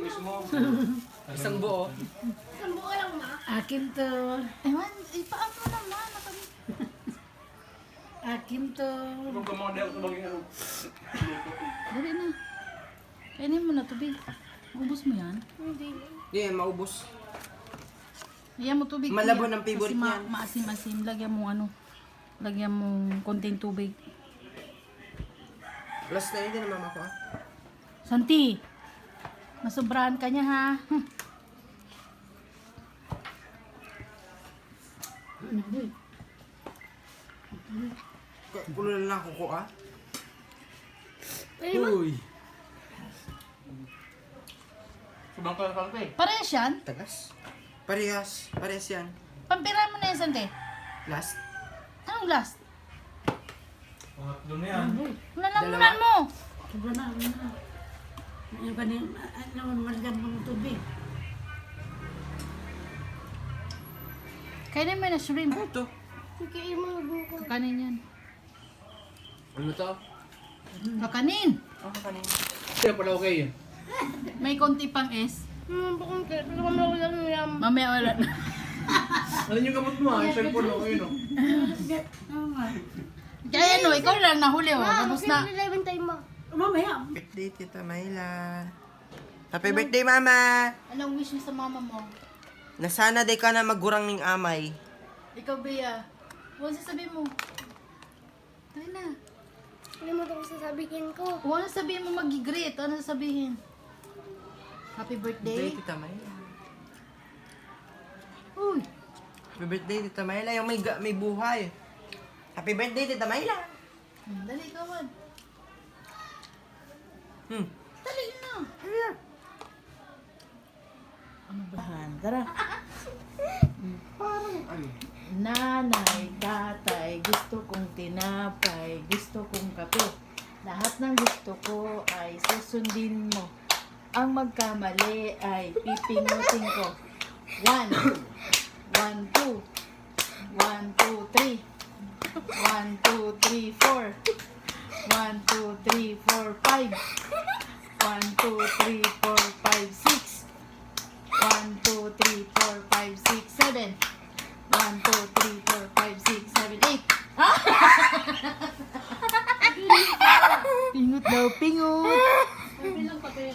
wish mo. Isang buo. Isang buo lang, ma. Akin to. Ewan, ipaano naman. Akin to. Kung kamodel ito maging ano. Dali na. Kainin mo na, tubig. Ubus mo yan. Hindi. Yan, maubos. Lagyan mo tubig. Malabo kuya. ng favorite Kasi yan. maasim-asim. Lagyan mo ano. Lagyan mo konting tubig. Last na yun din naman ako. Santi, masobrahan ka niya ha. Kulo na lang kuko ah. Pwede ba? Uy. Subang ka kante. Parehas yan. Tagas. Parehas. Parehas yan. Pampirahan mo na yan, Santi. Last. Anong last? Mga doon na yan. Lalamunan mo. Sobra na. Yung kanin, malagyan mo ng tubig. Kainin mo na shrimp. Ano to? Sige, mo buko. Kakanin yan. Ano to? Kakanin. Ano kanin? Kaya pala okay. May konti pang S. Bakit kaya? Pero kami ako lang yung Mamaya wala na. Ano yung gamot mo ah? Yung cellphone mo, ayun o. Oo nga. Kaya ano, ikaw lang nahuli oh. Ma, Tapos kasi na. 11 time mo. Mamaya. Birthday, Tita Mayla. Happy birthday, Mama! Anong wish mo sa mama mo? Na sana day ka na magurang ng amay. Ikaw, Bea. Huwag sasabihin mo. Tayo na. Hindi mo ito sasabihin ko. Huwag na sabihin mo mag-greet. Ano sasabihin? Happy birthday. Birthday, Tita Mayla. Uy. Happy birthday, Tita Mayla. Yung may buhay. Happy birthday, Tita Mayla. Dali, kawan. Dali na. Ano ba? Tara. Nanay, tatay, gusto kong tinapay, gusto kong kape. Lahat ng gusto ko ay susundin mo. Ang magkamali ay pipingutin ko. 1, 1, 2, 1, 2, 3, 1, 2, 3, 4, 1, 2, 3, 4, 5, 1, 2, 3, 4, 5, 6, 1, 2, 3, 4, 5, 6, 7, 1, 2, 3, 4, 5, 6, 7, 8. Pingut daw, pingut. Bilang pa kaya